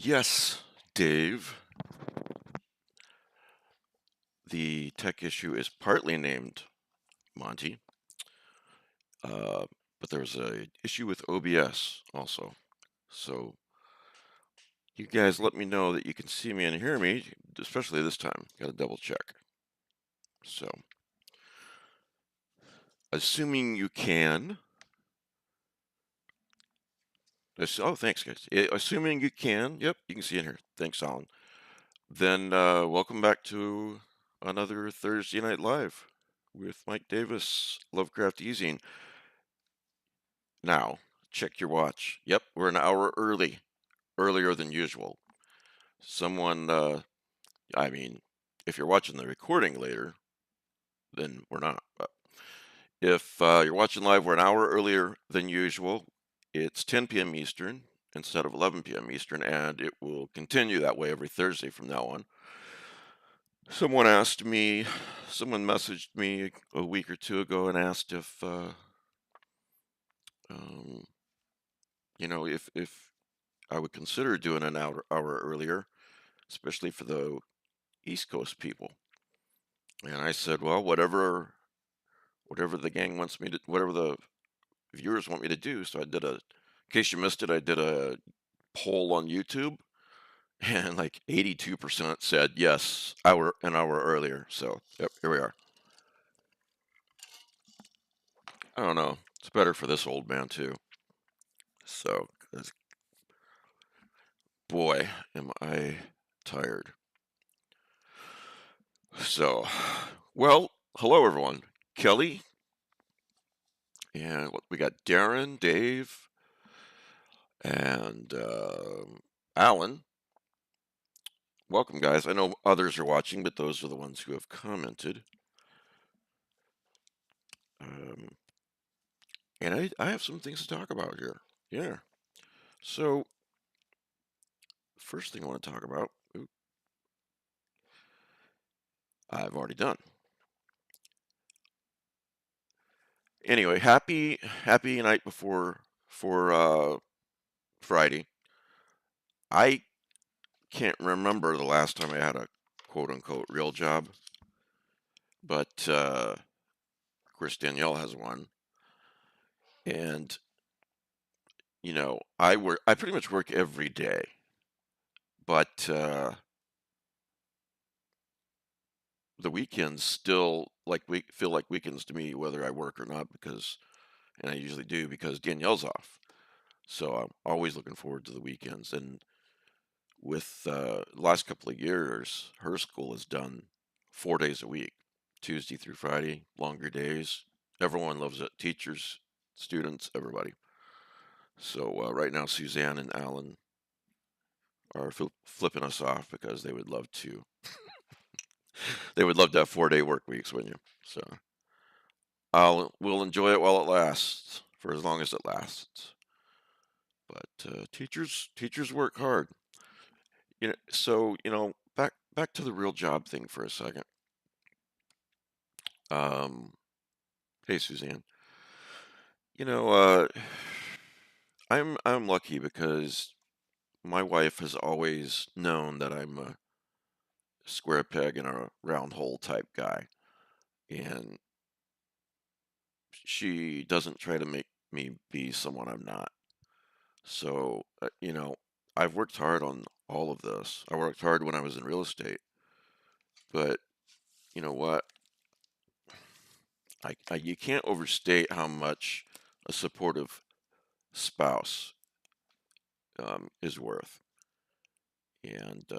Yes, Dave. The tech issue is partly named Monty, uh, but there's a issue with OBS also. So you guys let me know that you can see me and hear me, especially this time. Got to double check. So, assuming you can. Oh, thanks, guys. Assuming you can. Yep, you can see in here. Thanks, Alan. Then welcome back to another Thursday Night Live with Mike Davis, Lovecraft Easing. Now, check your watch. Yep, we're an hour earlier than usual. Someone, I mean, if you're watching the recording later, then we're not. But if you're watching live, we're an hour earlier than usual. It's 10 p.m. Eastern instead of 11 p.m. Eastern, and it will continue that way every Thursday from now on. Someone messaged me a week or two ago and asked if, um, if I would consider doing an hour earlier, especially for the East Coast people. And I said, well, whatever the gang wants me to, whatever the viewers want me to do. So in case you missed it, I did a poll on YouTube, and like 82% said yes, an hour earlier. So yep, here we are. I don't know. It's better for this old man too. So, 'cause boy, am I tired. So, well, hello everyone. Kelly, and we got Darren, Dave, and Alan. Welcome, guys. I know others are watching, but those are the ones who have commented. Um, and I have some things to talk about here. Yeah. So, first thing I want to talk about, I've already done. Anyway, happy night before for Friday. I can't remember the last time I had a quote unquote real job, but of course Danielle has one, and I pretty much work every day, but the weekends still feel like weekends to me, whether I work or not, and I usually do because Danielle's off. So I'm always looking forward to the weekends. And with the last couple of years, her school has done 4 days a week, Tuesday through Friday, longer days. Everyone loves it. Teachers, students, everybody. So right now, Suzanne and Alan are flipping us off because they would love to. They would love to have 4 day work weeks, wouldn't you? So we'll enjoy it while it lasts, for as long as it lasts. But teachers work hard. So back to the real job thing for a second. Um, hey Suzanne, you know, uh, I'm lucky because my wife has always known that I'm a square peg in a round hole type guy, and she doesn't try to make me be someone I'm not. So, I've worked hard on all of this. I worked hard when I was in real estate, but you know what? You can't overstate how much a supportive spouse is worth. And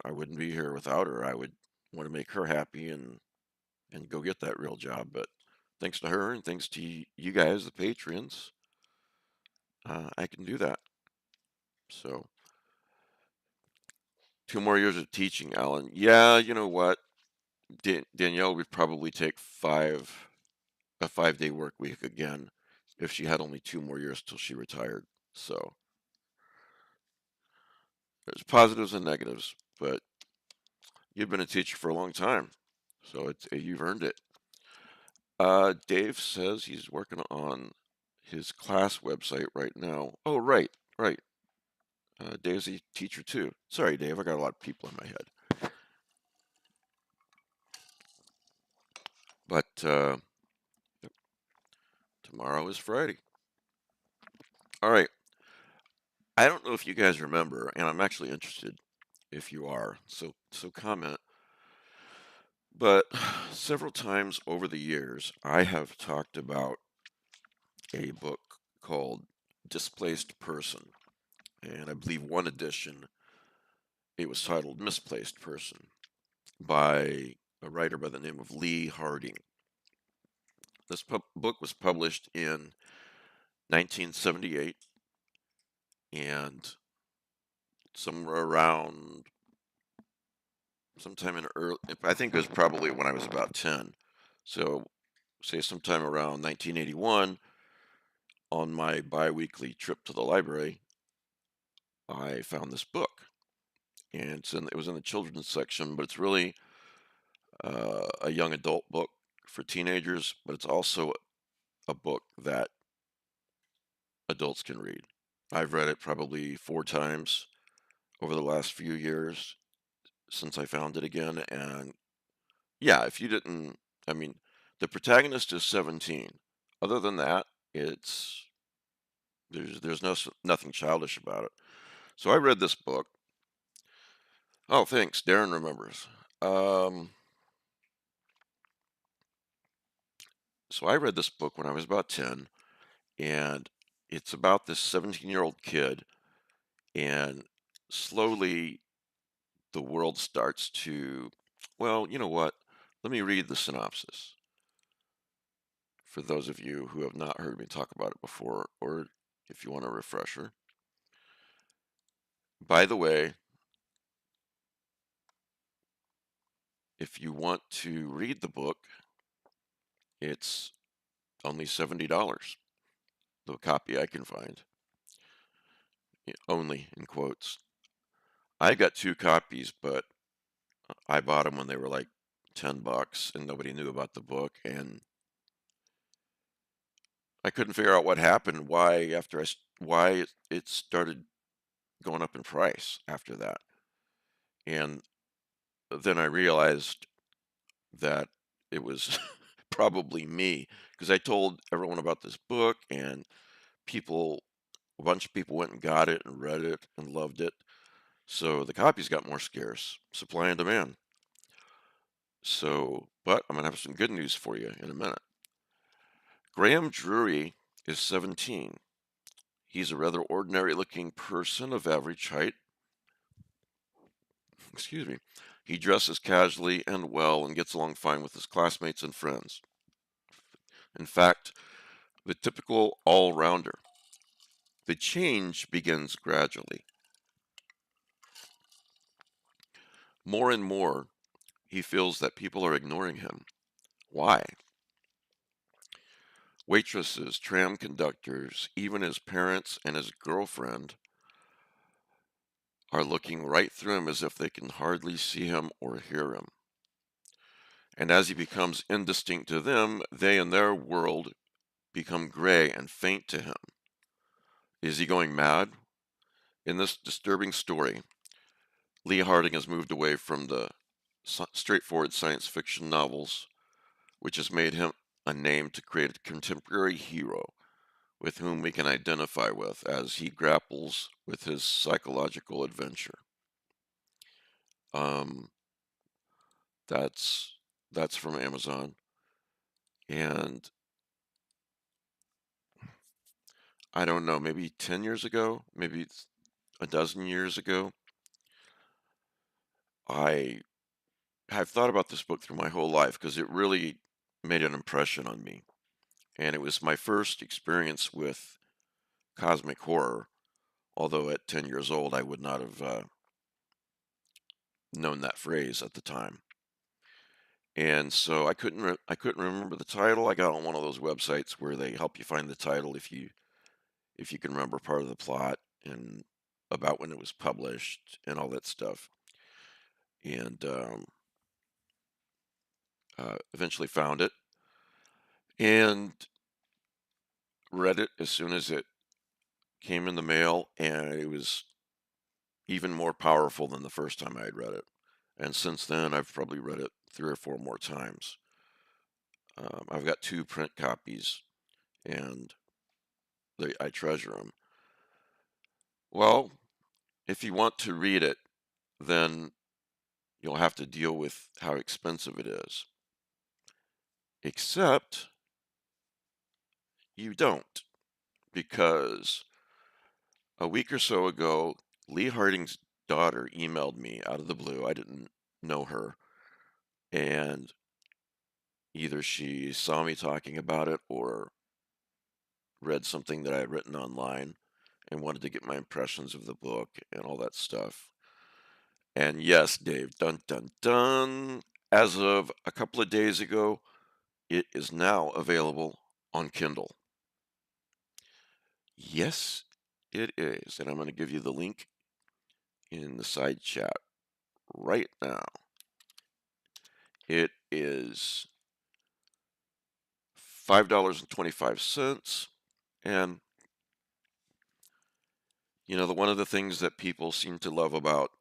I wouldn't be here without her. I would want to make her happy and go get that real job. But thanks to her and thanks to you guys, the patrons, I can do that. So 2 more years of teaching, Alan. Yeah, you know what? Danielle would probably take a 5 day work week again if she had only 2 more years till she retired. So there's positives and negatives, but you've been a teacher for a long time, so you've earned it. Dave says he's working on his class website right now. Oh, right, right. Dave's a teacher too. Sorry, Dave, I got a lot of people in my head. But tomorrow is Friday. All right. I don't know if you guys remember, and I'm actually interested if you are. So comment. But several times over the years, I have talked about a book called Displaced Person. And I believe one edition, it was titled Misplaced Person by a writer by the name of Lee Harding. This book was published in 1978, and somewhere around sometime in early, I think it was probably when I was about 10. So, say sometime around 1981, on my biweekly trip to the library, I found this book. And it was in the children's section, but it's really a young adult book for teenagers, but it's also a book that adults can read. I've read it probably 4 times over the last few years since I found it again. And yeah, if you didn't, I mean, the protagonist is 17. Other than that, it's there's nothing childish about it. So I read this book. Oh, thanks. Darren remembers. Um, so I read this book when I was about 10, and it's about this 17-year-old kid, and slowly the world starts to, well, you know what? Let me read the synopsis for those of you who have not heard me talk about it before, or if you want a refresher. By the way, if you want to read the book, it's only $70, the copy I can find. Only in quotes. I got 2 copies, but I bought them when they were like $10 and nobody knew about the book. And I couldn't figure out what happened, why it started going up in price after that. And then I realized that it was probably me because I told everyone about this book, and people, a bunch of people went and got it and read it and loved it. So the copies got more scarce, supply and demand. So, but I'm going to have some good news for you in a minute. Graham Drury is 17. He's a rather ordinary looking person of average height. Excuse me. He dresses casually and well and gets along fine with his classmates and friends. In fact, the typical all-rounder. The change begins gradually. More and more, he feels that people are ignoring him. Why? Waitresses, tram conductors, even his parents and his girlfriend are looking right through him as if they can hardly see him or hear him. And as he becomes indistinct to them, they and their world become gray and faint to him. Is he going mad? In this disturbing story, Lee Harding has moved away from the straightforward science fiction novels, which has made him a name, to create a contemporary hero with whom we can identify with as he grapples with his psychological adventure. Um, that's that's from Amazon, and I don't know, maybe 10 years ago, maybe it's a dozen years ago, I have thought about this book through my whole life because it really made an impression on me. And it was my first experience with cosmic horror, although at 10 years old, I would not have known that phrase at the time. And so I couldn't remember the title. I got on one of those websites where they help you find the title if you can remember part of the plot and about when it was published and all that stuff. And eventually found it and read it as soon as it came in the mail, and it was even more powerful than the first time I had read it. And since then, I've probably read it 3 or 4 more times. I've got 2 print copies, and I treasure them. Well, if you want to read it, then you'll have to deal with how expensive it is. Except you don't, because a week or so ago, Lee Harding's daughter emailed me out of the blue. I didn't know her, and either she saw me talking about it or read something that I had written online and wanted to get my impressions of the book and all that stuff. And yes, Dave, dun dun dun. As of a couple of days ago, it is now available on Kindle. Yes, it is. And I'm going to give you the link in the side chat right now. It is $5.25. And, one of the things that people seem to love about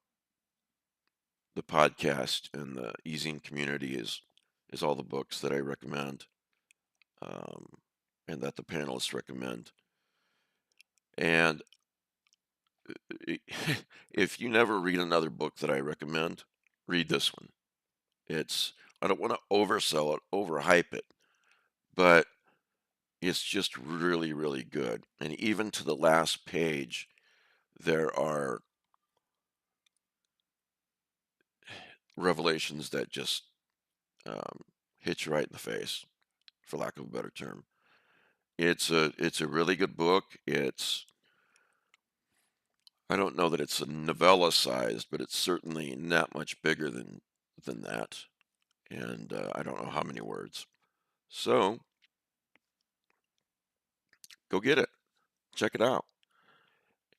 the podcast and the easing community is all the books that I recommend, um, and that the panelists recommend. And if you never read another book that I recommend, read this one. I don't want to oversell it, overhype it, but it's just really, really good. And even to the last page, there are revelations that just um, hit you right in the face, for lack of a better term. It's a really good book. I don't know that it's a novella sized, but it's certainly not much bigger than that. And I don't know how many words. So go get it, check it out.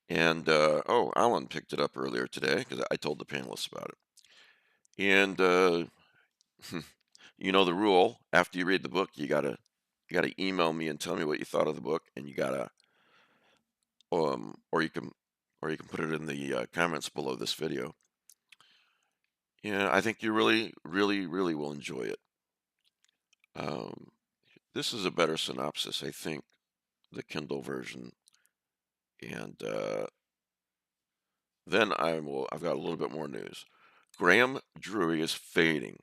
And oh, Alan picked it up earlier today because I told the panelists about it. And you know the rule. After you read the book, you gotta email me and tell me what you thought of the book, and you gotta um or you can or you can put it in the comments below this video. Yeah, I think you really, really, really will enjoy it. Um, this is a better synopsis, I think, the Kindle version, and then I've got a little bit more news. Graham Drury is fading.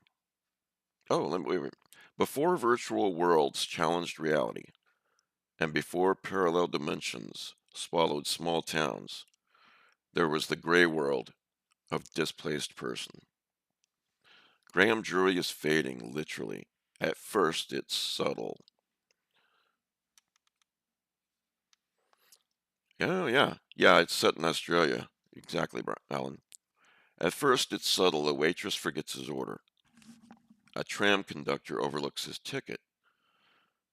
Oh, wait. Before virtual worlds challenged reality, and before parallel dimensions swallowed small towns, there was the gray world of displaced person. Graham Drury is fading, literally. At first, it's subtle. Oh, yeah. Yeah, it's set in Australia. Exactly, Alan. At first, it's subtle. A waitress forgets his order. A tram conductor overlooks his ticket.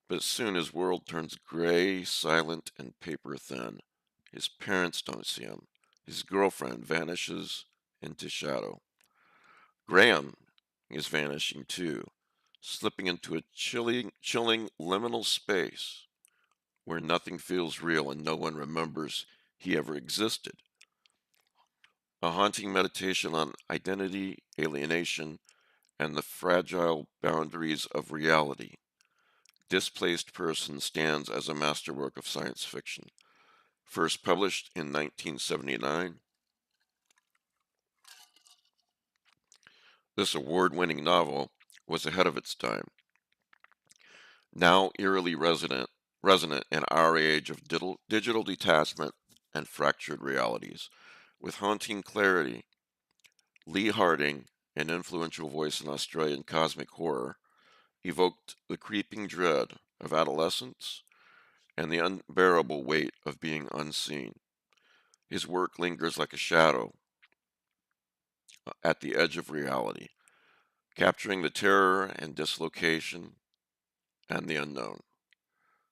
But soon his world turns gray, silent, and paper thin. His parents don't see him. His girlfriend vanishes into shadow. Graham is vanishing too, slipping into a chilling liminal space where nothing feels real and no one remembers he ever existed. A haunting meditation on identity, alienation, and the fragile boundaries of reality. Displaced Person stands as a masterwork of science fiction. First published in 1979, this award-winning novel was ahead of its time. Now eerily resonant in our age of digital detachment and fractured realities. With haunting clarity, Lee Harding, an influential voice in Australian cosmic horror, evoked the creeping dread of adolescence and the unbearable weight of being unseen. His work lingers like a shadow at the edge of reality, capturing the terror and dislocation and the unknown.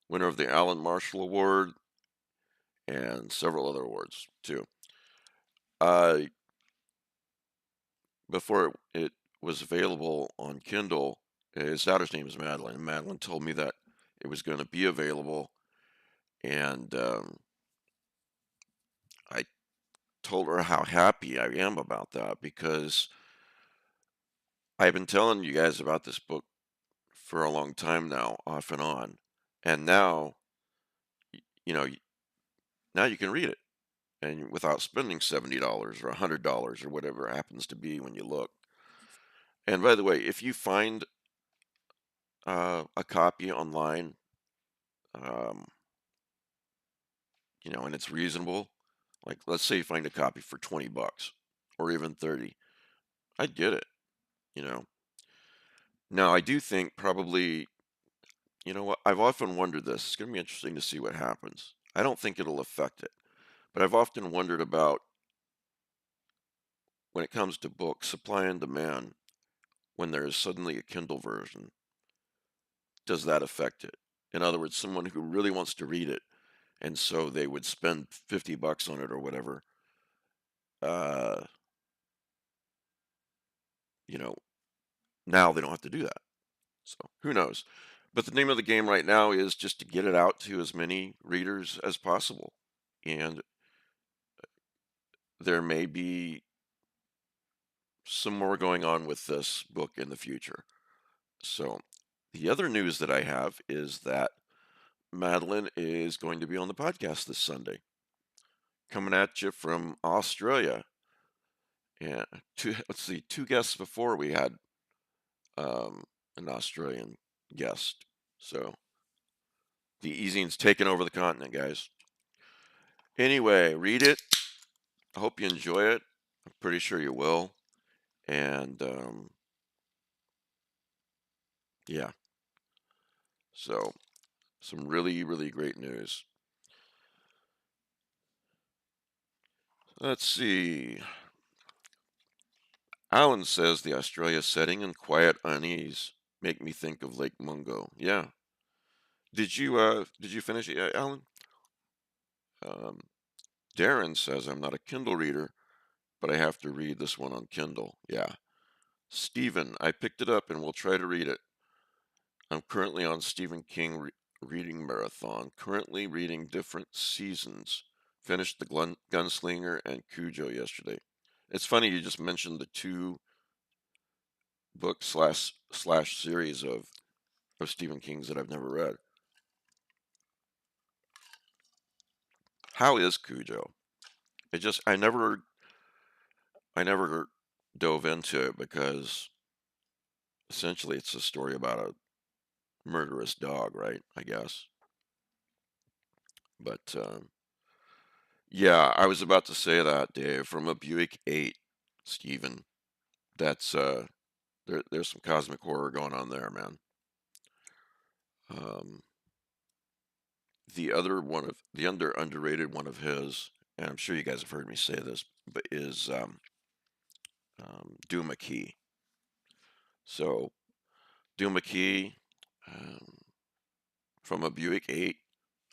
Winner of the Alan Marshall Award and several other awards, too. Uh, before it was available on Kindle, his daughter's name is Madeline. Madeline told me that it was going to be available, and I told her how happy I am about that because I've been telling you guys about this book for a long time now, off and on. And now, you know, now you can read it and without spending $70 or $100 or whatever it happens to be when you look. And by the way, if you find a copy online, um, and it's reasonable, like let's say you find a copy for 20 bucks or even 30, I'd get it, you know. Now, I do think probably, what, I've often wondered this. It's going to be interesting to see what happens. I don't think it'll affect it, but I've often wondered about when it comes to books, supply and demand, when there is suddenly a Kindle version, does that affect it? In other words, someone who really wants to read it, and so they would spend 50 bucks on it or whatever, uh, you know, now they don't have to do that. So who knows? But the name of the game right now is just to get it out to as many readers as possible. And there may be some more going on with this book in the future. So the other news that I have is that Madeline is going to be on the podcast this Sunday, coming at you from Australia. And let's see, two guests before we had um, an Australian guest. So the easing's taking over the continent, guys. Anyway, read it. I hope you enjoy it. I'm pretty sure you will. And yeah, so some really, really great news. Let's see. Alan says the Australia setting and quiet unease make me think of Lake Mungo. Yeah. Did you finish it, Alan? Um, Darren says I'm not a Kindle reader, but I have to read this one on Kindle. Yeah. Stephen, I picked it up and will try to read it. I'm currently on Stephen King reading marathon, currently reading different seasons. Finished the Gunslinger and Cujo yesterday. It's funny you just mentioned the two book slash series of Stephen King's that I've never read. How is Cujo? It just I never dove into it because essentially it's a story about a murderous dog, right? I guess. But yeah, I was about to say that, Dave, from a Buick 8, Stephen. That's there's some cosmic horror going on there, man. Um, the underrated one of his, and I'm sure you guys have heard me say this, but is Doom McKee. So Doom McKee um, from a Buick 8.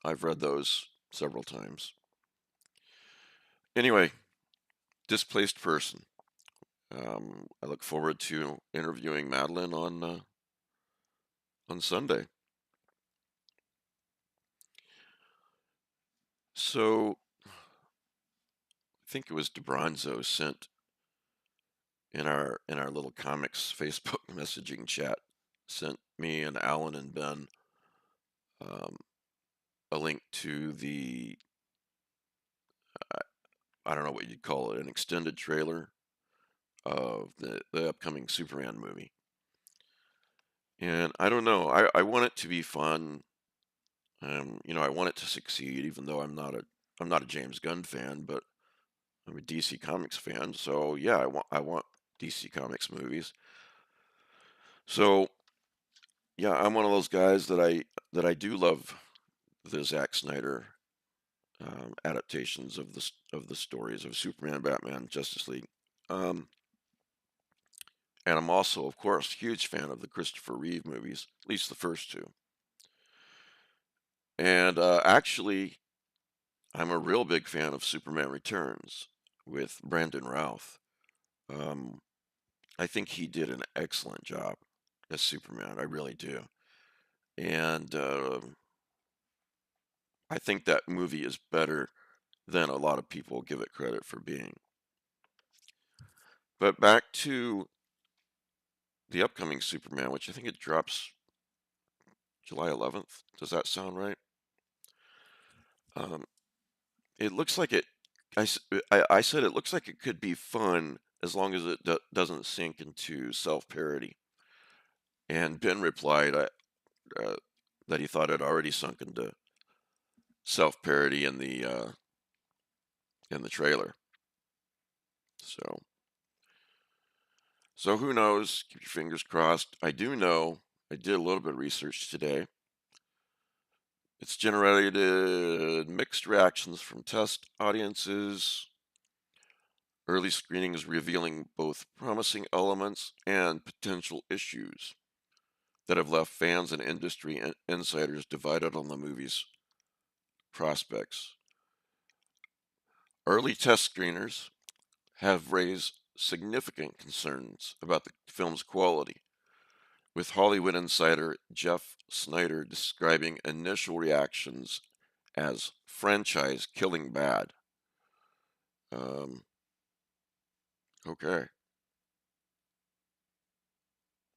I've read those several times. Anyway, displaced person. I look forward to interviewing Madeline on Sunday. So I think it was DeBronzo sent in our little comics Facebook messaging chat, sent me and Alan and Ben um, a link to the I don't know what you'd call it, an extended trailer of the upcoming Superman movie. And I don't know, I want it to be fun. I want it to succeed, even though I'm not a James Gunn fan, but I'm a DC Comics fan. So yeah, I want DC Comics movies. So yeah, I'm one of those guys that I do love the Zack Snyder adaptations of the stories of Superman, Batman, Justice League. Um, and I'm also, of course, a huge fan of the Christopher Reeve movies, at least the first two. And actually, I'm a real big fan of Superman Returns with Brandon Routh. Um, I think he did an excellent job as Superman. I really do. And I think that movie is better. than a lot of people give it credit for being. But back to the upcoming Superman, which I think it drops July 11th. Does that sound right? Um, it looks like it. I said it looks like it could be fun as long as it doesn't sink into self-parody. And Ben replied uh, that he thought it already sunk into self-parody in the trailer. So so who knows? Keep your fingers crossed. I do know. I did a little bit of research today. It's generated mixed reactions from test audiences, early screenings revealing both promising elements and potential issues that have left fans and industry insiders divided on the movie's prospects. Early test screeners have raised significant concerns about the film's quality, with Hollywood insider Jeff Snyder describing initial reactions as franchise killing bad. Um, okay,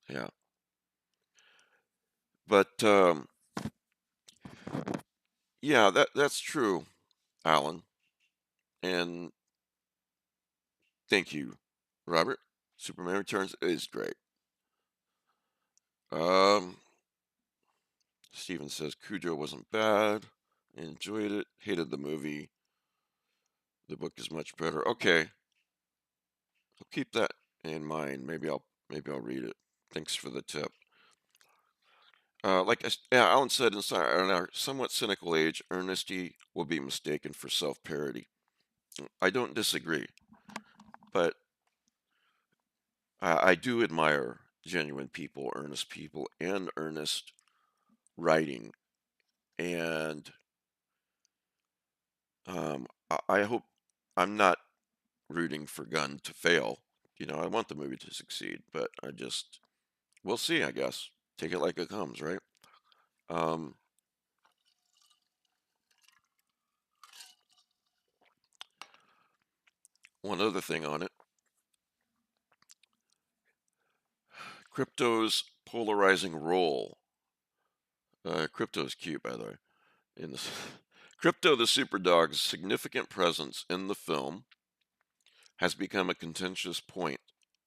yeah, but yeah, that's true, Alan, and thank you, Robert. Superman Returns is great. Um, Steven says Cujo wasn't bad. Enjoyed it. Hated the movie. The book is much better. Okay, I'll keep that in mind. Maybe I'll read it. Thanks for the tip. Yeah, Alan said, in our somewhat cynical age, earnesty will be mistaken for self-parody. I don't disagree, but I do admire genuine people, earnest people, and earnest writing. And I hope I'm not rooting for Gunn to fail. I want the movie to succeed, but we'll see, I guess. Take it like it comes, right? Um, one other thing on it, crypto's polarizing role. Crypto's cute, by the way. In this, Crypto the Superdog's significant presence in the film has become a contentious point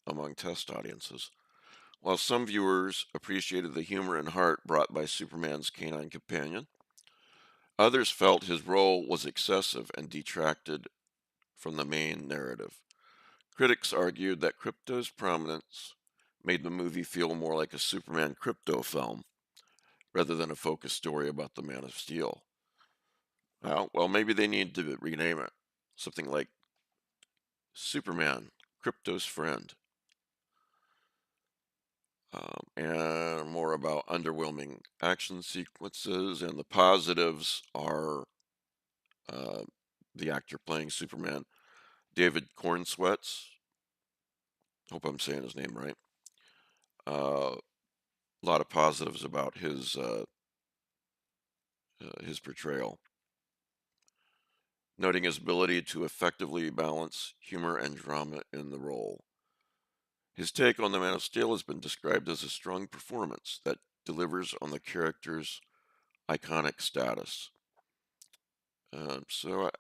among test audiences. While some viewers appreciated the humor and heart brought by Superman's canine companion, others felt his role was excessive and detracted from the main narrative. Critics argued that Crypto's prominence made the movie feel more like a Superman Crypto film rather than a focused story about the Man of Steel. Well, maybe they need to rename it something like Superman, Crypto's Friend, and more about underwhelming action sequences. And the positives are uh, the actor playing Superman, David Cornsweets. Hope I'm saying his name right. A lot of positives about his portrayal, noting his ability to effectively balance humor and drama in the role. His take on the Man of Steel has been described as a strong performance that delivers on the character's iconic status. So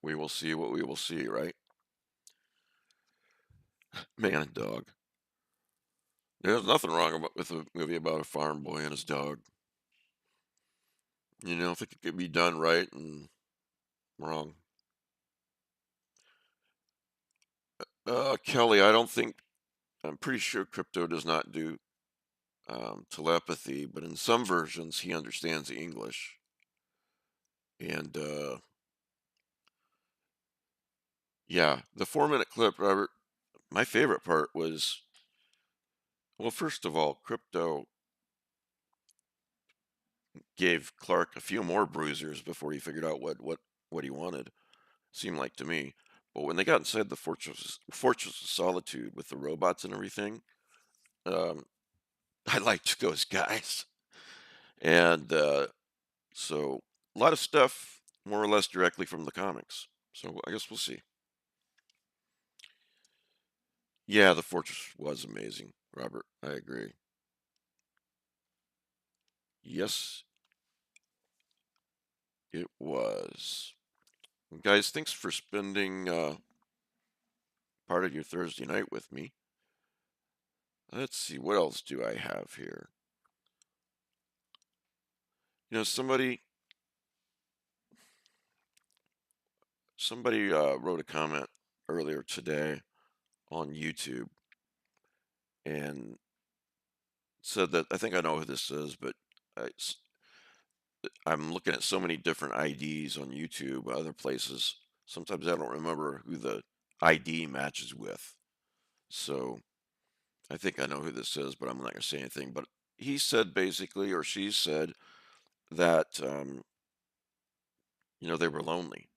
we will see what we will see, right? Man and dog. There's nothing wrong with a movie about a farm boy and his dog. If it could be done right and wrong. Kelly, I'm pretty sure Crypto does not do telepathy, but in some versions he understands English. And yeah, the 4-minute clip, Robert, my favorite part was, well, first of all, Crypto gave Clark a few more bruisers before he figured out what he wanted. Seemed like to me. But when they got inside the Fortress of Solitude with the robots and everything, um, I liked those guys. And so a lot of stuff. more or less directly from the comics. So I guess we'll see. Yeah, the fortress was amazing, Robert. I agree. Yes, it was. Guys, thanks for spending part of your Thursday night with me. Let's see, what else do I have here? Somebody wrote a comment earlier today on YouTube and said that I think I know who this is, but I, am looking at so many different IDs on YouTube, other places. Sometimes I don't remember who the ID matches with. So I think I know who this is, but I'm not going to say anything. But he said basically, or she said that they were lonely,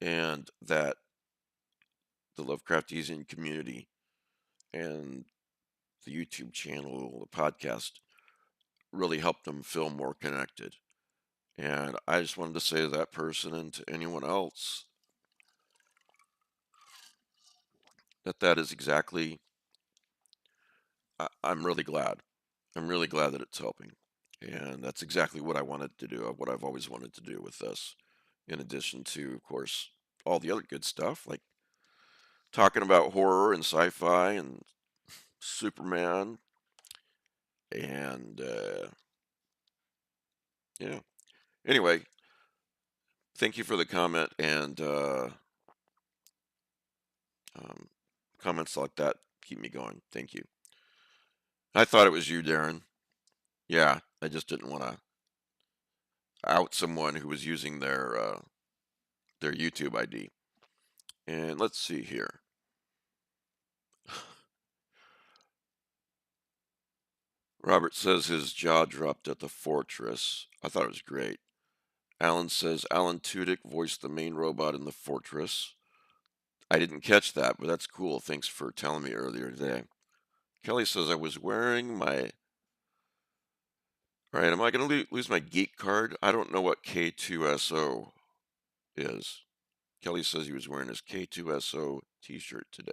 and that the Lovecraftian community and the YouTube channel, the podcast, really helped them feel more connected. And I just wanted to say to that person and to anyone else that that is exactly, I'm really glad. I'm really glad that it's helping. And that's exactly what I wanted to do, what I've always wanted to do with this, in addition to, of course, all the other good stuff, like talking about horror and sci-fi and Superman. And yeah. Anyway, thank you for the comment, and um, comments like that keep me going. Thank you. I thought it was you, Darren. Yeah, I just didn't want to out someone who was using their YouTube ID. And let's see here. Robert says his jaw dropped at the fortress. I thought it was great. Alan says Alan Tudyk voiced the main robot in the fortress. I didn't catch that, but that's cool. Thanks for telling me earlier today. Kelly says I was wearing my. All right, am I going to lose my geek card? I don't know what K2SO is. Kelly says he was wearing his K2SO t-shirt today.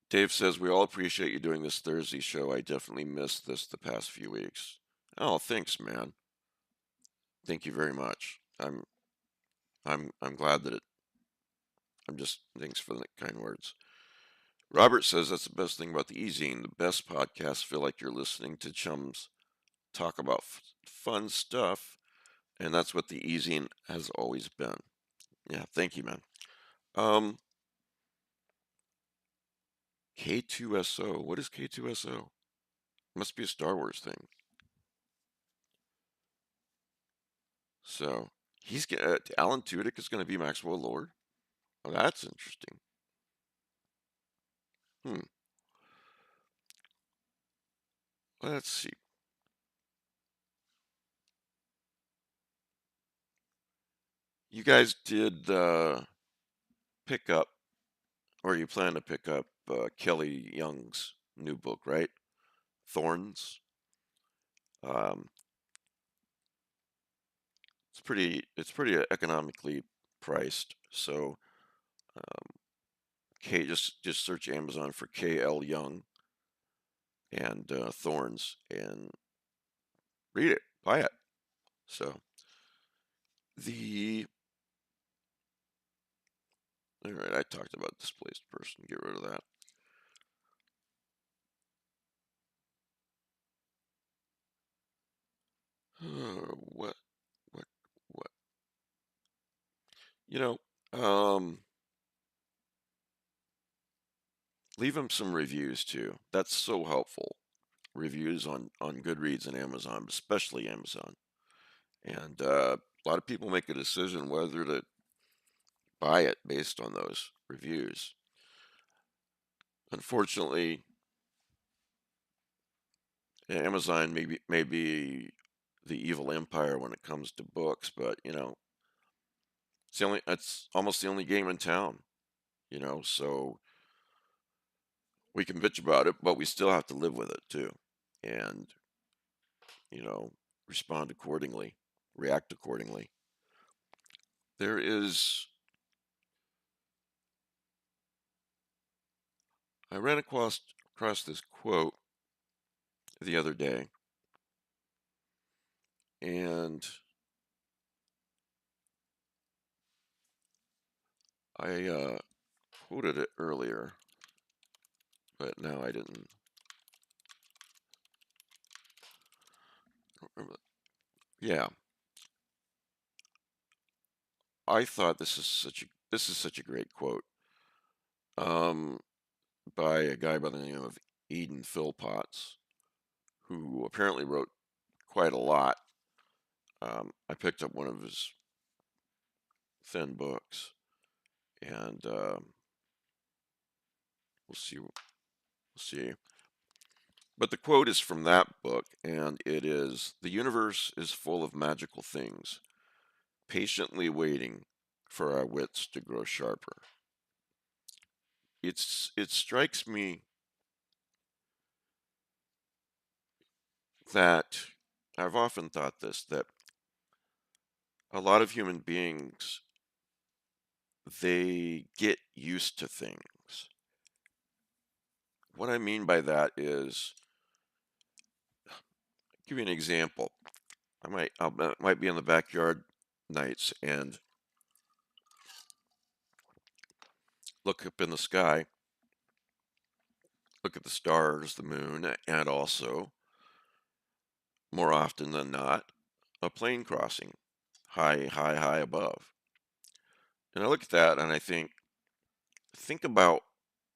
Dave says we all appreciate you doing this Thursday show. I definitely missed this the past few weeks. Oh, thanks, man. Thank you very much. I'm glad that it. I'm just thanks for the kind words. Robert says that's the best thing about the e-zine. The best podcasts feel like you're listening to chums talk about fun stuff, and that's what the e-zine has always been. Yeah, thank you, man. Um, K2SO. What is K2SO? Must be a Star Wars thing. So Alan Tudyk is going to be Maxwell Lord. Oh, that's interesting. Hmm. Let's see. You guys did pick up, or you plan to pick up Kelly Young's new book, right? Thorns. Um, it's pretty economically priced. So K just search Amazon for KL Young and Thorns and read it, buy it. So the all right, I talked about displaced person. Get rid of that. What what what? You know, um, leave them some reviews too. That's so helpful. Reviews on Goodreads and Amazon, especially Amazon. And a lot of people make a decision whether to buy it based on those reviews. Unfortunately, Amazon may be the evil empire when it comes to books, but it's almost the only game in town. So we can bitch about it, but we still have to live with it too, and you know respond accordingly. react accordingly. There is, I ran across this quote the other day, and I quoted it earlier, but now I didn't remember. Yeah, I thought this is such a great quote, um, by a guy by the name of Eden Philpotts, who apparently wrote quite a lot. I picked up one of his thin books, and we'll see. But the quote is from that book, and it is, "The universe is full of magical things, patiently waiting for our wits to grow sharper." It strikes me that I've often thought this, that a lot of human beings, they get used to things. What I mean by that is, give you an example. I might be in the backyard nights and look up in the sky, look at the stars, the moon, and also, more often than not, a plane crossing high above. And I look at that and I think about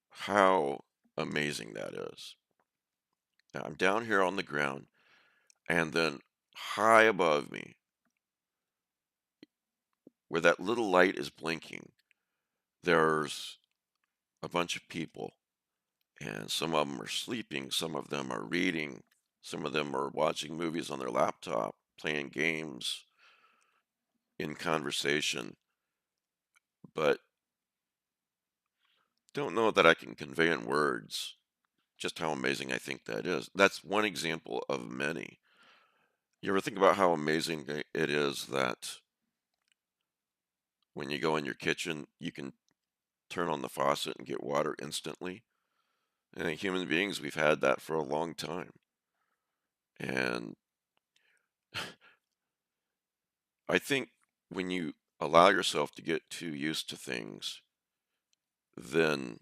how amazing that is. Now, I'm down here on the ground, and then high above me, where that little light is blinking, there's a bunch of people, and some of them are sleeping, some of them are reading, some of them are watching movies on their laptop, playing games, in conversation, but don't know that I can convey in words just how amazing I think that is. That's one example of many. You ever think about how amazing it is that when you go in your kitchen, you can turn on the faucet and get water instantly? And human beings, we've had that for a long time. And I think when you allow yourself to get too used to things, then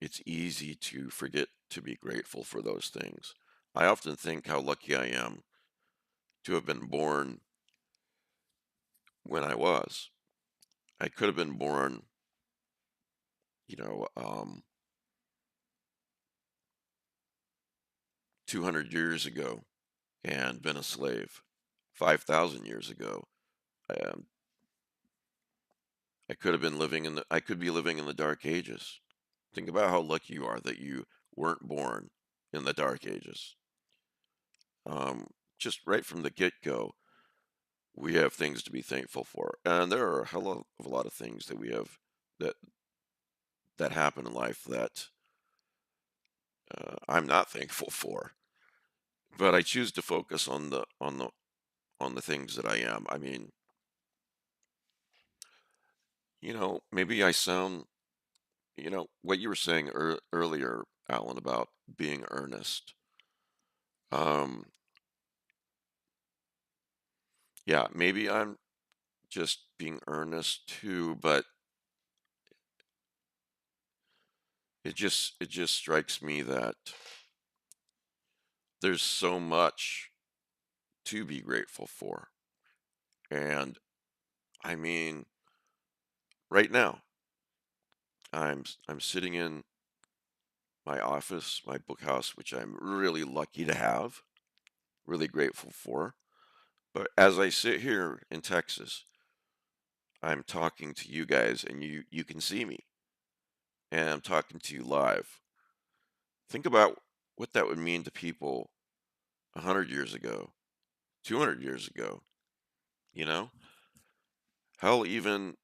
it's easy to forget to be grateful for those things. I often think how lucky I am to have been born when I was. I could have been born, you know, 200 years ago and been a slave. 5,000 years ago, um, I could be living in the dark ages. Think about how lucky you are that you weren't born in the dark ages. Um, just right from the get-go, we have things to be thankful for, and there are a hell of a lot of things that we have that that happen in life that I'm not thankful for. But I choose to focus on the things that I am. I mean, maybe I sound, what you were saying earlier, Alan, about being earnest. Um, yeah, maybe I'm just being earnest too, but it just strikes me that there's so much to be grateful for. And I mean, right now, I'm sitting in my office, my book house, which I'm really lucky to have, really grateful for. But as I sit here in Texas, I'm talking to you guys and you can see me and I'm talking to you live. Think about what that would mean to people 100 years ago, 200 years ago, you know? Hell, even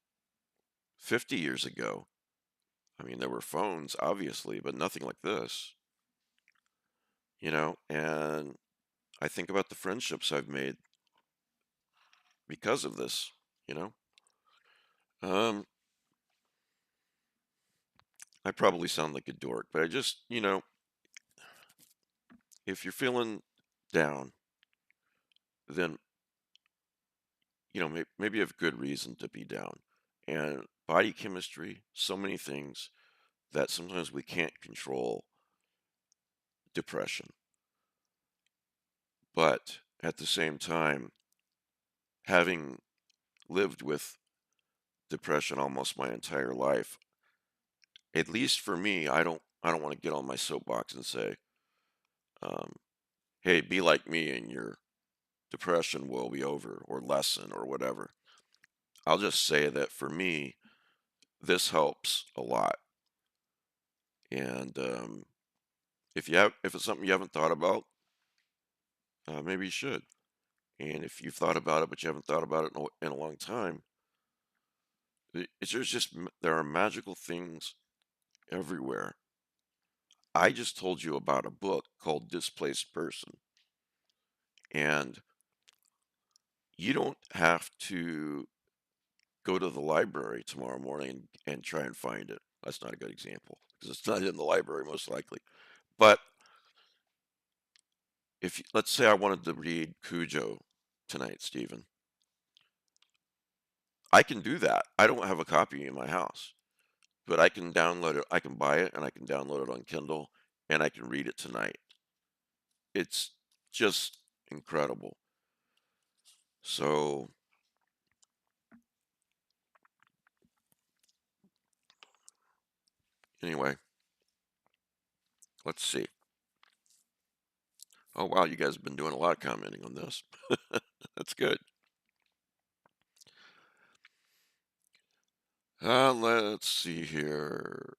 50 years ago. I mean, there were phones, obviously, but nothing like this, And I think about the friendships I've made because of this, you know? Um, I probably sound like a dork, but I just, if you're feeling down, then, maybe you have good reason to be down. And body chemistry, so many things that sometimes we can't control depression. But at the same time, having lived with depression almost my entire life, at least for me, I don't want to get on my soapbox and say, um, hey, be like me and your depression will be over or lessen or whatever. I'll just say that for me, this helps a lot. And if it's something you haven't thought about, maybe you should. And if you've thought about it but you haven't thought about it in a long time, there are magical things everywhere. I just told you about a book called Displaced Person, and you don't have to go to the library tomorrow morning and try and find it. That's not a good example because it's not in the library most likely. But let's say I wanted to read Cujo tonight, Stephen, I can do that. I don't have a copy in my house, but I can download it. I can buy it and I can download it on Kindle and I can read it tonight. It's just incredible. So anyway, let's see. Oh wow, you guys have been doing a lot of commenting on this. That's good. Let's see here.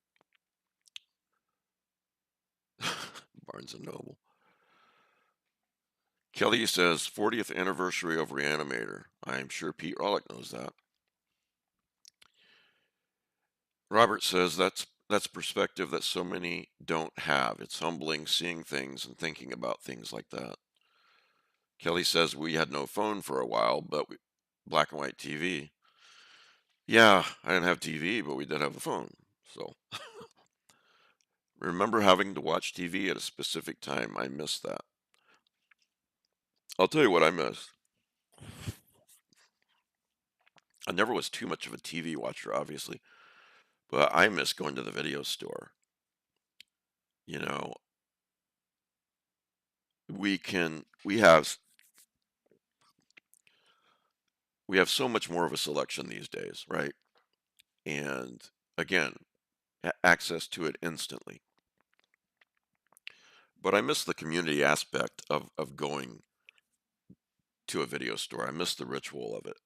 Barnes and Noble. Kelly says 40th anniversary of Reanimator. I'm sure Pete Rollick knows that. Robert says that's perspective that so many don't have. It's humbling seeing things and thinking about things like that. Kelly says we had no phone for a while, but black and white TV. Yeah, I didn't have TV, but we did have a phone. So remember having to watch TV at a specific time. I miss that. I'll tell you what I miss. I never was too much of a TV watcher, obviously, but I miss going to the video store. You know, we have so much more of a selection these days, right? And again, access to it instantly. But I miss the community aspect of going to a video store. I miss the ritual of it.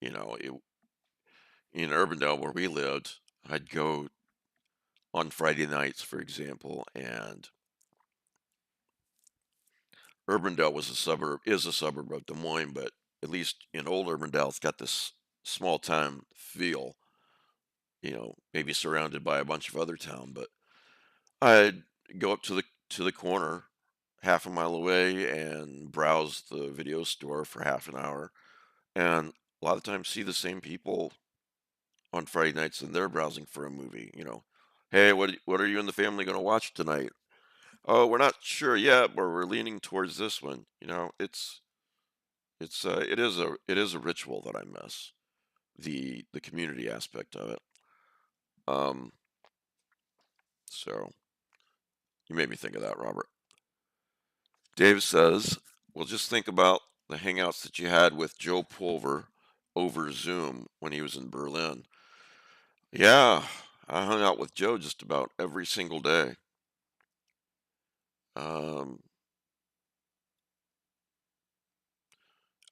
In Urbandale where we lived, I'd go on Friday nights, for example, and Urbandale is a suburb of Des Moines, but at least in old Urbandale, it's got this small town feel, maybe surrounded by a bunch of other town, but I'd go up to the corner half a mile away and browse the video store for half an hour, and a lot of times see the same people on Friday nights and they're browsing for a movie. Hey, what are you and the family going to watch tonight? Oh, we're not sure yet, but we're leaning towards this one. It is a ritual that I miss, the community aspect of it. Um, so you made me think of that, Robert. Dave says, well, just think about the hangouts that you had with Joe Pulver over Zoom when he was in Berlin. Yeah, I hung out with Joe just about every single day. Um,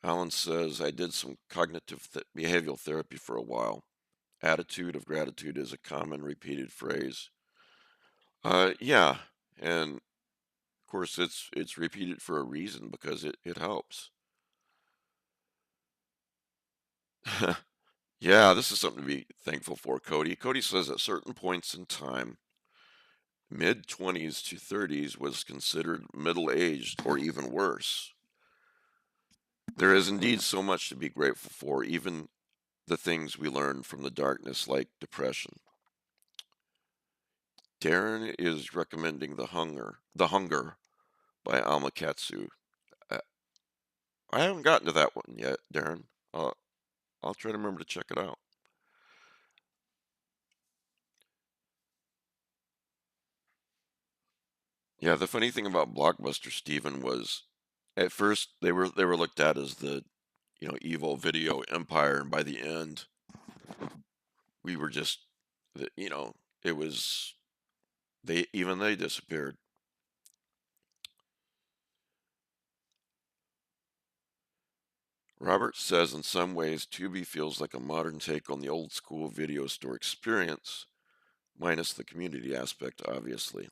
Alan says, I did some cognitive behavioral therapy for a while. Attitude of gratitude is a common repeated phrase. Yeah, and of course it's repeated for a reason because it helps. Yeah, this is something to be thankful for, Cody. Cody says at certain points in time, Mid 20s to 30s was considered middle aged or even worse. There is indeed so much to be grateful for, even the things we learn from the darkness, like depression. Darren is recommending The Hunger by Amakatsu. Uh, I haven't gotten to that one yet, Darren. I'll try to remember to check it out. Yeah, the funny thing about Blockbuster, Steven, was at first they were looked at as the evil video empire, and by the end we were just the, it was they disappeared. Robert says in some ways Tubi feels like a modern take on the old school video store experience, minus the community aspect, obviously.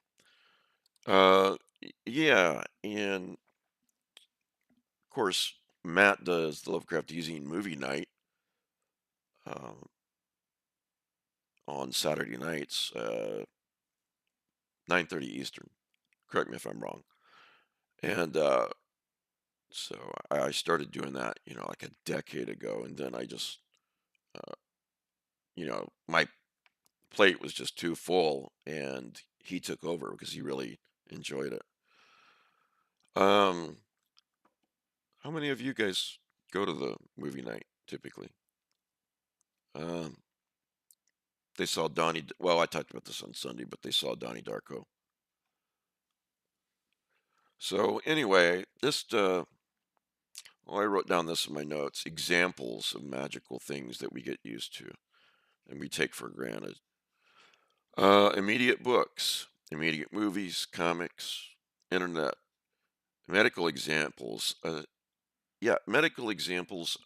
Yeah, and of course Matt does the Lovecraft Easy movie night um, on Saturday nights, 9:30 Eastern. Correct me if I'm wrong. And so I started doing that, like a decade ago, and then I just, uh, my plate was just too full, and he took over because he really enjoyed it. Um, how many of you guys go to the movie night typically? Um, they saw Well, I talked about this on Sunday, but they saw Donnie Darko. So anyway, I wrote down this in my notes: examples of magical things that we get used to and we take for granted. Immediate books, immediate movies, comics, internet, medical examples. Yeah, medical examples.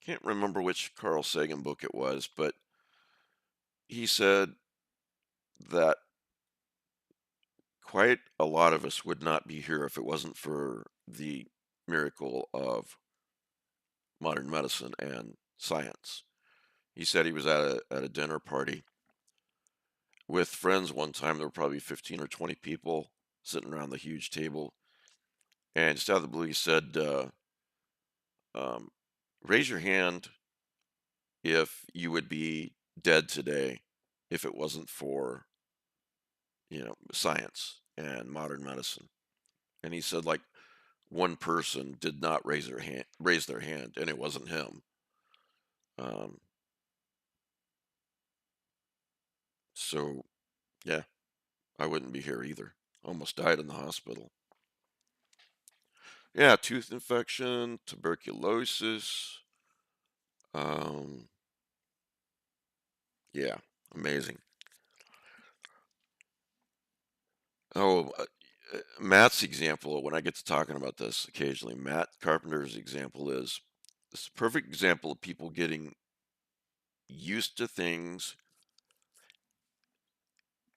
Can't remember which Carl Sagan book it was, but he said that quite a lot of us would not be here if it wasn't for the miracle of modern medicine and science. He said he was at a dinner party with friends one time. There were probably 15 or 20 people sitting around the huge table, and just out of the blue, he said, um, "Raise your hand if you would be dead today if it wasn't for science and modern medicine." And he said like one person did not raise their hand, and it wasn't him. Um, so yeah, I wouldn't be here either. Almost died in the hospital. Yeah, tooth infection, tuberculosis. Um, yeah, amazing. Oh, Matt's example, when I get to talking about this occasionally, Matt Carpenter's example is this perfect example of people getting used to things,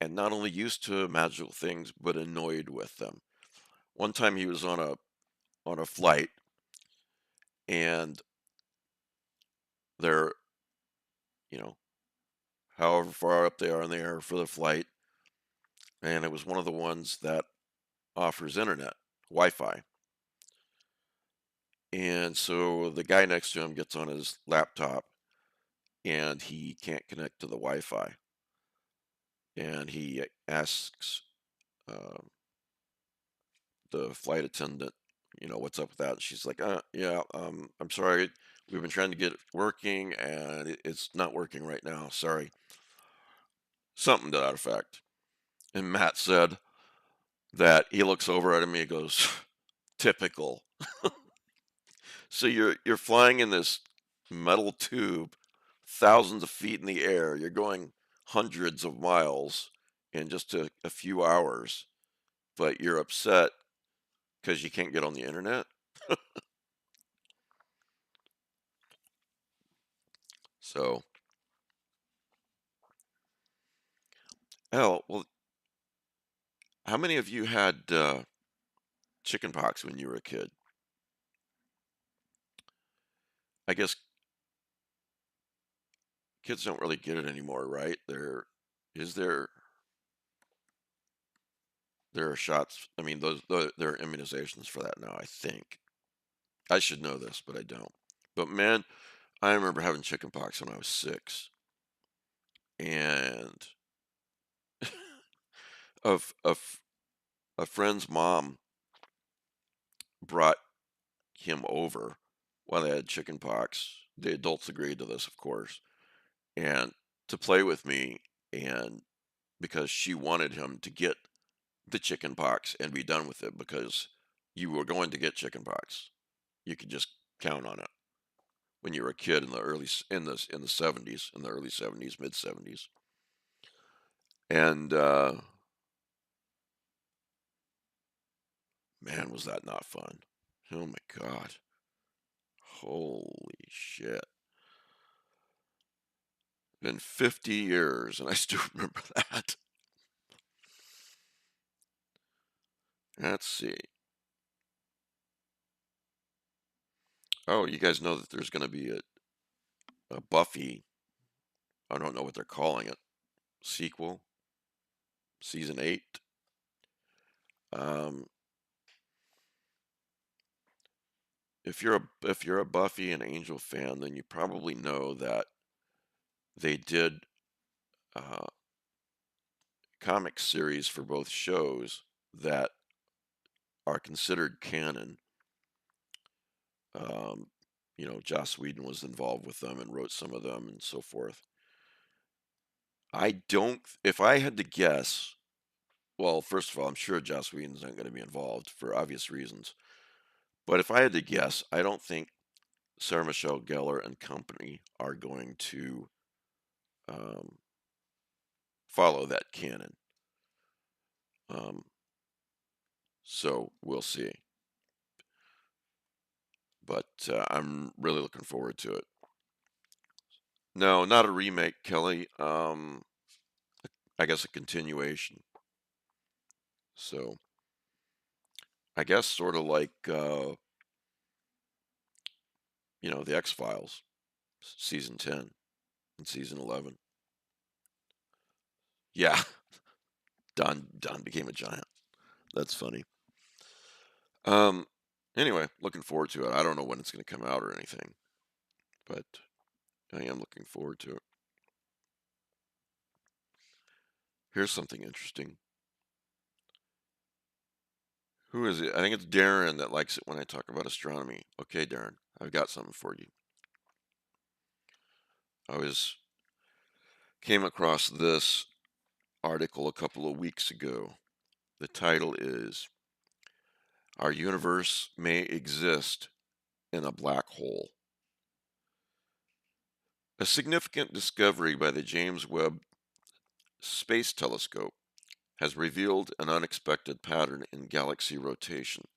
and not only used to magical things, but annoyed with them. One time he was on a flight, and they're, you know, however far up they are in the air for the flight, and it was one of the ones that offers internet, Wi-Fi. And so the guy next to him gets on his laptop, and he can't connect to the Wi-Fi. And he asks um, the flight attendant, what's up with that? And she's like, yeah, I'm sorry. We've been trying to get it working, and it's not working right now. Sorry. Something to that effect. And Matt said that he looks over at him and he goes, typical. So you're flying in this metal tube, thousands of feet in the air. You're going hundreds of miles in just a few hours, but you're upset because you can't get on the internet. So, well, how many of you had chicken pox when you were a kid? I guess kids don't really get it anymore, right? Is there? there are shots. I mean, there are immunizations for that now. I think I should know this, but I don't. But man, I remember having chickenpox when I was 6, and of a friend's mom brought him over while they had chickenpox. The adults agreed to this, of course, and to play with me, and because she wanted him to get the chickenpox and be done with it because you were going to get chickenpox. You could just count on it when you were a kid in the in the 70s, in the early 70s, mid 70s. And man, was that not fun. Oh my god. Holy shit. Been 50 years and I still remember that. Let's see. Oh, you guys know that there's going to be a Buffy, I don't know what they're calling it, sequel, season 8. Um, if you're a Buffy and Angel fan, then you probably know that they did uh, comic series for both shows that are considered canon. Um, Joss Whedon was involved with them and wrote some of them and so forth. I don't, if I had to guess, well, first of all, I'm sure Joss Whedon's not going to be involved for obvious reasons. But if I had to guess, I don't think Sarah Michelle Gellar and company are going to um, follow that canon. Um, so we'll see. But I'm really looking forward to it. No, not a remake, Kelly. I guess a continuation. So I guess sort of like the X Files, season 10 and season 11. Yeah, Don became a giant. That's funny. Um. Anyway, looking forward to it. I don't know when it's going to come out or anything, but I am looking forward to it. Here's something interesting. Who is it? I think it's Darren that likes it when I talk about astronomy. Okay, Darren, I've got something for you. I was came across this article a couple of weeks ago. The title is "Our Universe May Exist in a Black Hole." A significant discovery by the James Webb Space Telescope has revealed an unexpected pattern in galaxy rotation,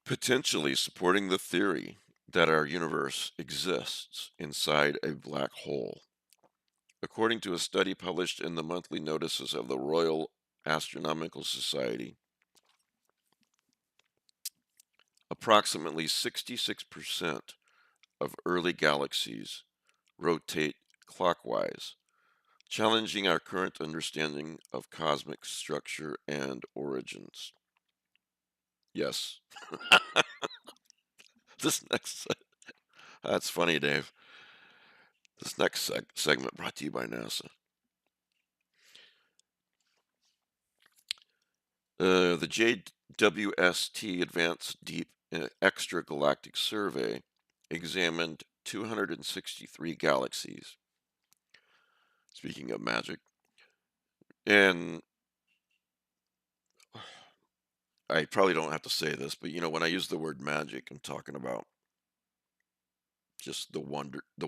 potentially supporting the theory that our universe exists inside a black hole. According to a study published in the monthly notices of the Royal Astronomical Society, approximately 66% of early galaxies rotate clockwise, challenging our current understanding of cosmic structure and origins. Yes, this next that's funny, Dave. This next segment brought to you by NASA. The JWST Advanced Deep Extragalactic Survey examined 263 galaxies. Speaking of magic, and I probably don't have to say this, but when I use the word magic, I'm talking about just the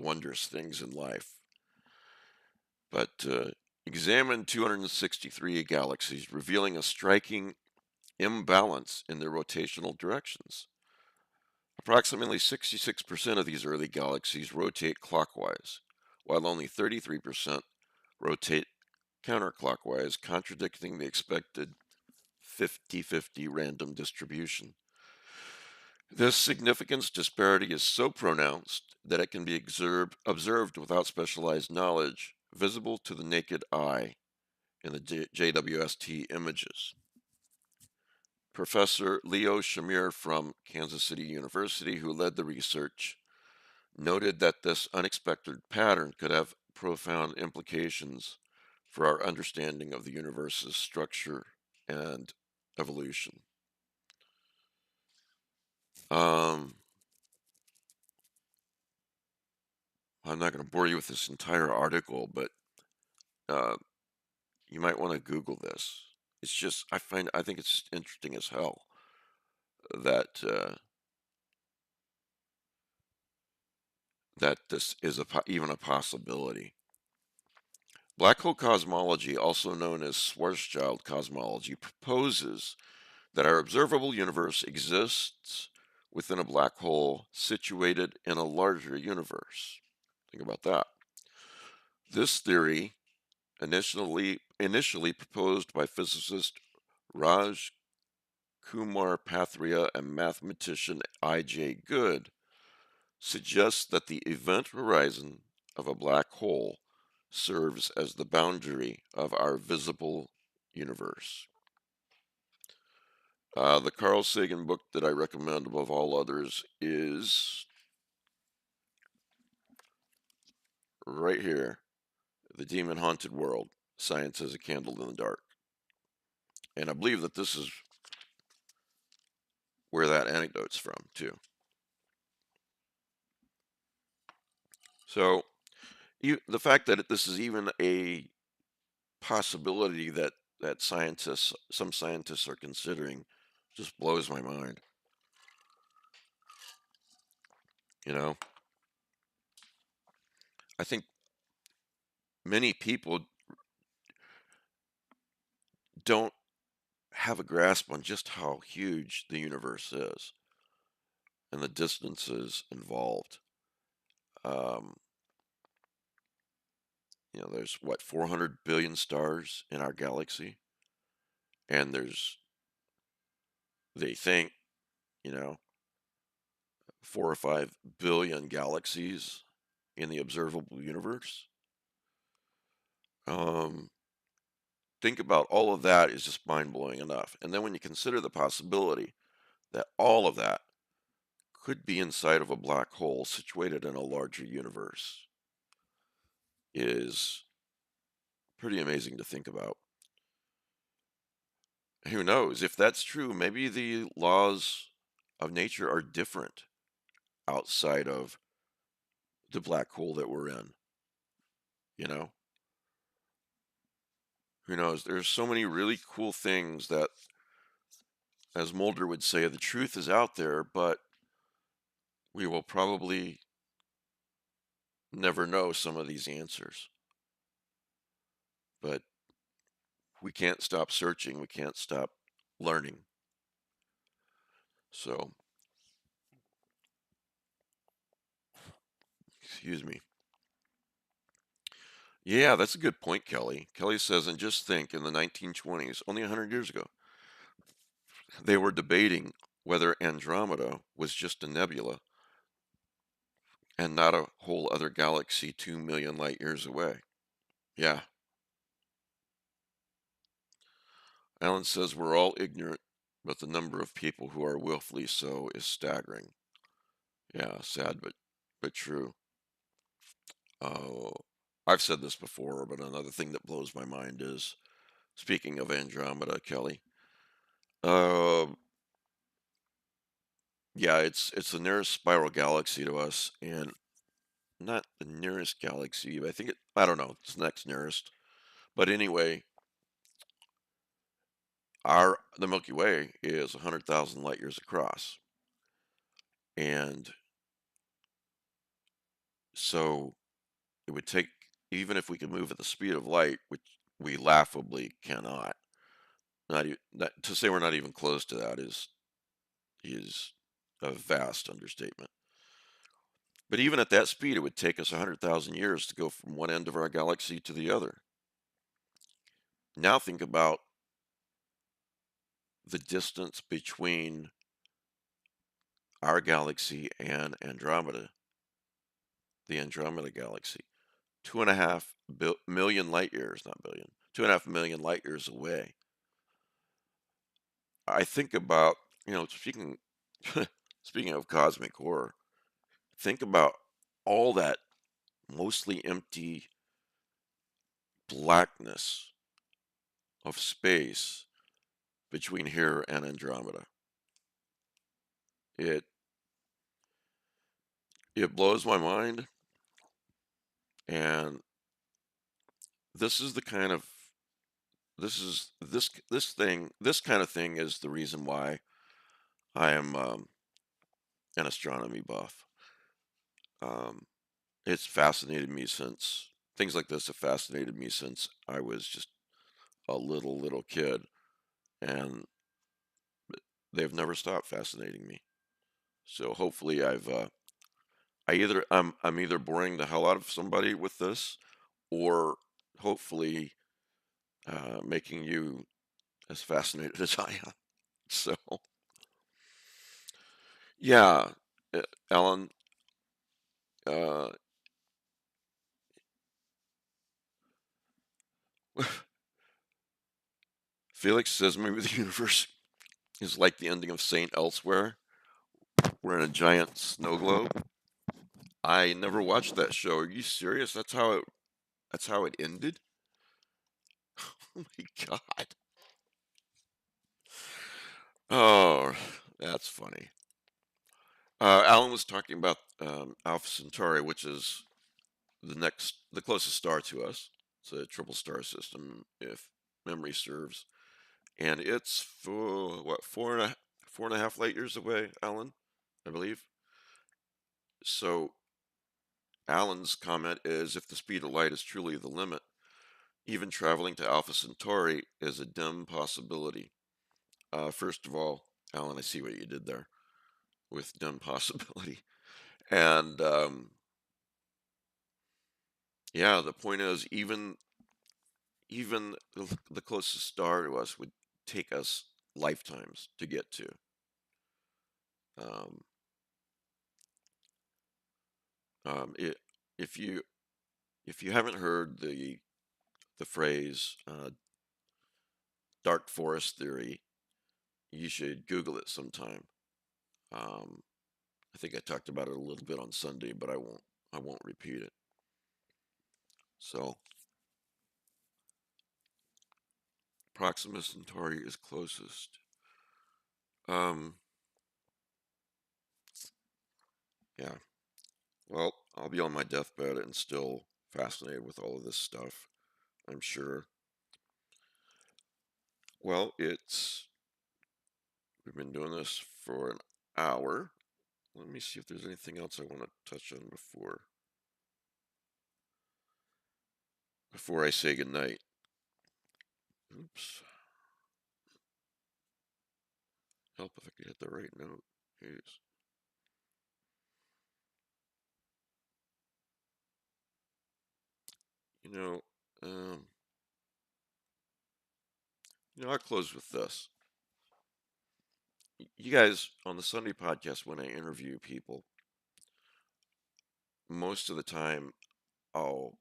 wondrous things in life. But examined 263 galaxies, revealing a striking imbalance in their rotational directions. Approximately 66% of these early galaxies rotate clockwise, while only 33% rotate counterclockwise, contradicting the expected 50-50 random distribution. This significance disparity is so pronounced that it can be observed without specialized knowledge, visible to the naked eye in the JWST images. Professor Leo Shamir from Kansas City University, who led the research, noted that this unexpected pattern could have profound implications for our understanding of the universe's structure and evolution. Um, I'm not going to bore you with this entire article, but uh, you might want to Google this. It's just, I think it's just interesting as hell that that this is even a possibility. Black hole cosmology, also known as Schwarzschild cosmology, proposes that our observable universe exists within a black hole situated in a larger universe. Think about that. This theory, initially proposed by physicist Raj Kumar Pathria and mathematician I.J. Good, suggests that the event horizon of a black hole serves as the boundary of our visible universe. The Carl Sagan book that I recommend above all others is right here, The Demon Haunted World, Science as a Candle in the Dark. And I believe that this is where that anecdote's from, too. So, the fact that this is even a possibility that some scientists are considering, just blows my mind. You know, I think many people don't have a grasp on just how huge the universe is and the distances involved. Um, there's what, 400 billion stars in our galaxy, and they think, you know, 4 or 5 billion galaxies in the observable universe. Um, think about all of that is just mind blowing enough. And then when you consider the possibility that all of that could be inside of a black hole situated in a larger universe is pretty amazing to think about. Who knows? If that's true, maybe the laws of nature are different outside of the black hole that we're in, you know? Who knows? There's so many really cool things that, as Mulder would say, the truth is out there, but we will probably never know some of these answers. But we can't stop searching, we can't stop learning. So, excuse me. Yeah, that's a good point, Kelly. Kelly says, and just think, in the 1920s, only 100 years ago, they were debating whether Andromeda was just a nebula and not a whole other galaxy 2 million light years away. Yeah. Alan says we're all ignorant, but the number of people who are willfully so is staggering. Yeah, sad but true. Oh, I've said this before, but another thing that blows my mind is, speaking of Andromeda, Kelly. Uh, yeah, it's the nearest spiral galaxy to us, and not the nearest galaxy. I think I don't know. It's the next nearest. But anyway, the Milky Way is 100,000 light years across, and so it would take, even if we could move at the speed of light, which we laughably cannot. To say we're not even close to that is a vast understatement. But even at that speed, it would take us 100,000 years to go from one end of our galaxy to the other. Now think about the distance between our galaxy and Andromeda, the Andromeda galaxy. 2.5 million light years, not billion, 2.5 million light years away. I think about, speaking speaking of cosmic horror, think about all that mostly empty blackness of space between here and Andromeda. It it blows my mind, and this is the kind of this kind of thing is the reason why I am an astronomy buff. Um, it's fascinated me since things like this have fascinated me since I was just a little kid, and they've never stopped fascinating me. So hopefully I'm either boring the hell out of somebody with this, or hopefully making you as fascinated as I am. So yeah, Alan, uh, Felix says maybe the universe is like the ending of Saint Elsewhere. We're in a giant snow globe. I never watched that show. Are you serious? That's how it ended? Oh my god. Oh, that's funny. Alan was talking about Alpha Centauri, which is the closest star to us. It's a triple star system, if memory serves, and it's for what 4.5 light years away, Alan, I believe. So Alan's comment is, if the speed of light is truly the limit, even traveling to Alpha Centauri is a dim possibility. First of all, Alan, I see what you did there with dim possibility. And yeah, the point is, even the closest star to us would take us lifetimes to get to. Um, it, if you if you haven't heard the phrase dark forest theory, you should Google it sometime. Um, I think I talked about it a little bit on Sunday, but I won't repeat it. So Proxima Centauri is closest. Um, yeah. Well, I'll be on my deathbed and still fascinated with all of this stuff, I'm sure. Well, we've been doing this for an hour. Let me see if there's anything else I want to touch on before I say goodnight. Oops. Help if I could hit the right note. Jeez. You know, um, I'll close with this. You guys on the Sunday podcast, when I interview people, most of the time I'll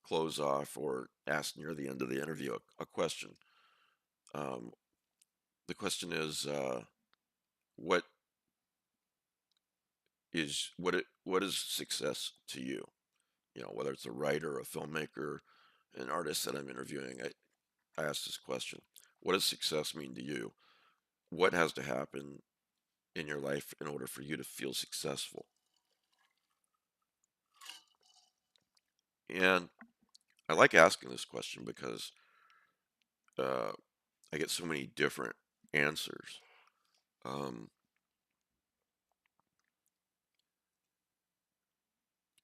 close off or ask near the end of the interview a question. Um, the question is, what what is success to you? Whether it's a writer, a filmmaker, an artist that I'm interviewing, I ask this question: what does success mean to you? What has to happen in your life in order for you to feel successful? And I like asking this question because uh, I get so many different answers. Um,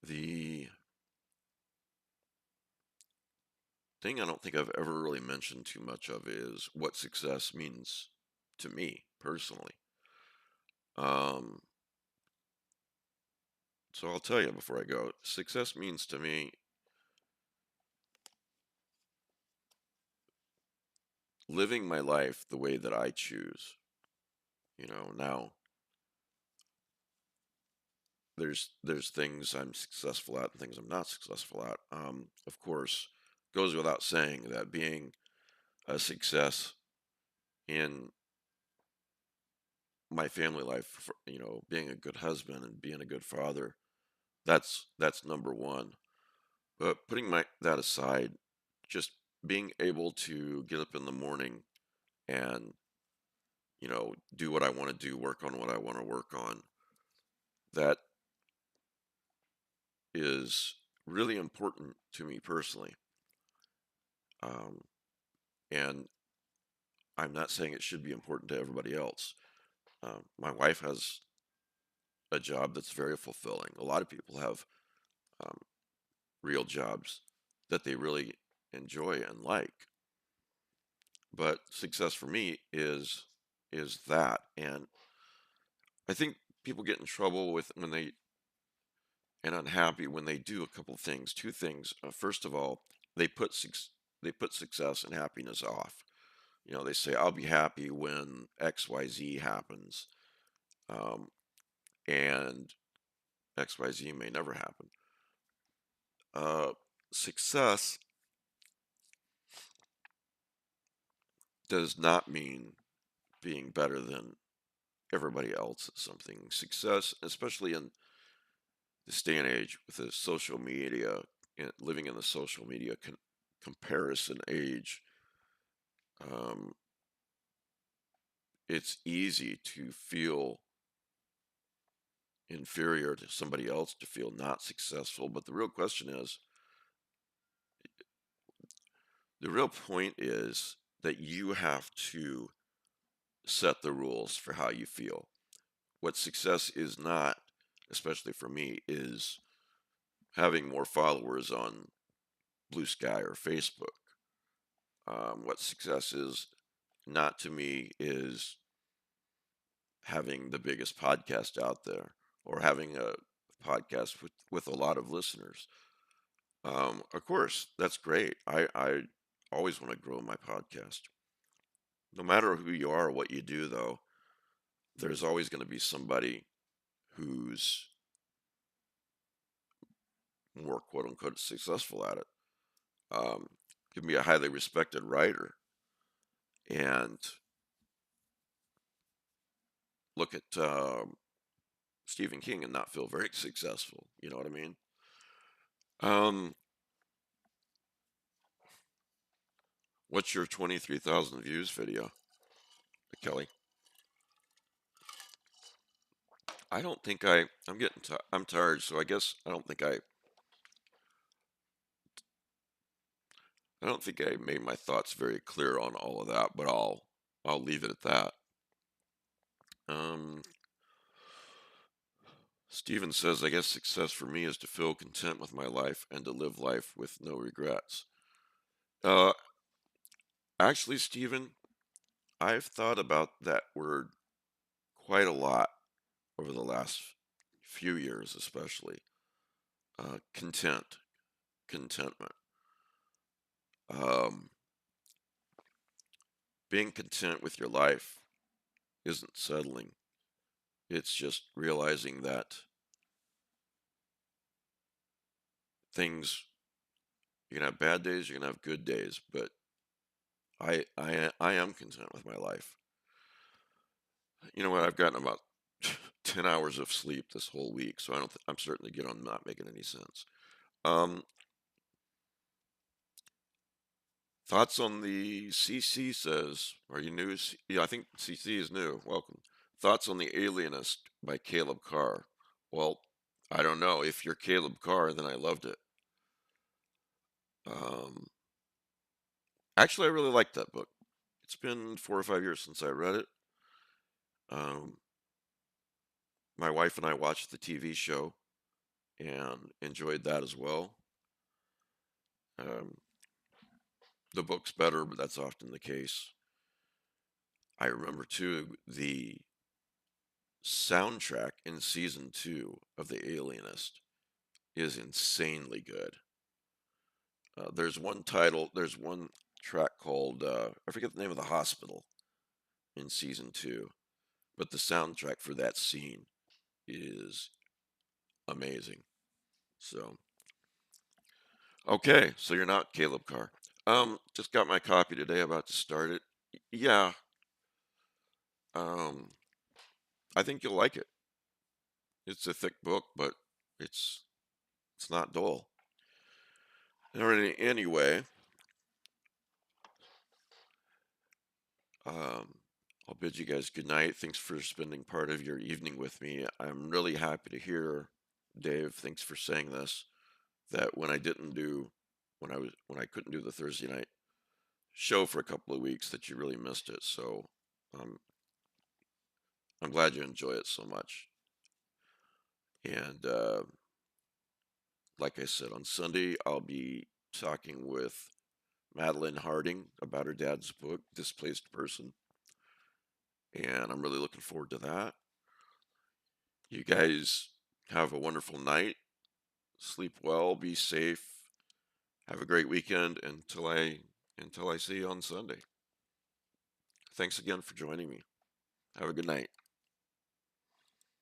the thing I don't think I've ever really mentioned too much of is what success means to me personally. Um, so I'll tell you before I go. Success means to me living my life the way that I choose. Now there's things I'm successful at and things I'm not successful at. Of course, goes without saying that being a success in my family life, being a good husband and being a good father, that's number one. But putting my that aside, just being able to get up in the morning and, do what I want to do, work on what I want to work on, that is really important to me personally. Um, and I'm not saying it should be important to everybody else. My wife has a job that's very fulfilling. A lot of people have um, real jobs that they really enjoy and like. But success for me is that. And I think people get in trouble with when they and unhappy when they do a couple things. Two things. First of all, they put they put success and happiness off. They say I'll be happy when XYZ happens, um, and XYZ may never happen. Uh, Success does not mean being better than everybody else at something. Success, especially in this day and age with the social media and living in the social media comparison age, um, it's easy to feel inferior to somebody else, to feel not successful. But the real question is, the real point is that you have to set the rules for how you feel. What success is not, especially for me, is having more followers on Blue Sky or Facebook. What success is not to me is having the biggest podcast out there or having a podcast with a lot of listeners. Of course, that's great. I always want to grow my podcast. No matter who you are or what you do, though, there's always going to be somebody who's more quote unquote successful at it. Um, you can be a highly respected writer and look at Stephen King and not feel very successful. You know what I mean? Um, what's your 23,000 views video, Kelly? I don't think I'm getting, I'm tired, so I guess I don't think I made my thoughts very clear on all of that, but I'll leave it at that. Um, Steven says, I guess success for me is to feel content with my life and to live life with no regrets. Uh, Actually, Steven, I've thought about that word quite a lot over the last few years, especially. Contentment. Um, Being content with your life isn't settling. It's just realizing that things, you're gonna have bad days, you're gonna have good days, but I am content with my life. You know what? I've gotten about 10 hours of sleep this whole week, so I'm starting to get on not making any sense. Um, Thoughts on the CC says, are you new? Yeah, I think CC is new. Welcome. Thoughts on The Alienist by Caleb Carr. Well, I don't know. If you're Caleb Carr, then I loved it. Um, Actually, I really liked that book. It's been 4 or 5 years since I read it. Um, my wife and I watched the TV show and enjoyed that as well. Um, the book's better, but that's often the case. I remember too the soundtrack in season 2 of The Alienist is insanely good. There's one track called I forget the name of the hospital in season 2, but the soundtrack for that scene is amazing. So okay, so you're not Caleb Carr. Just got my copy today, about to start it. Yeah. Um, I think you'll like it. It's a thick book, but it's it's not dull. Anyway, um, I'll bid you guys good night. Thanks for spending part of your evening with me. I'm really happy to hear, Dave. Thanks for saying this. That when I couldn't do the Thursday night show for a couple of weeks, that you really missed it. So um, I'm glad you enjoy it so much. And like I said, on Sunday I'll be talking with Madeline Harding about her dad's book, Displaced Person, and I'm really looking forward to that. You guys have a wonderful night. Sleep well, be safe. Have a great weekend until I see you on Sunday. Thanks again for joining me. Have a good night.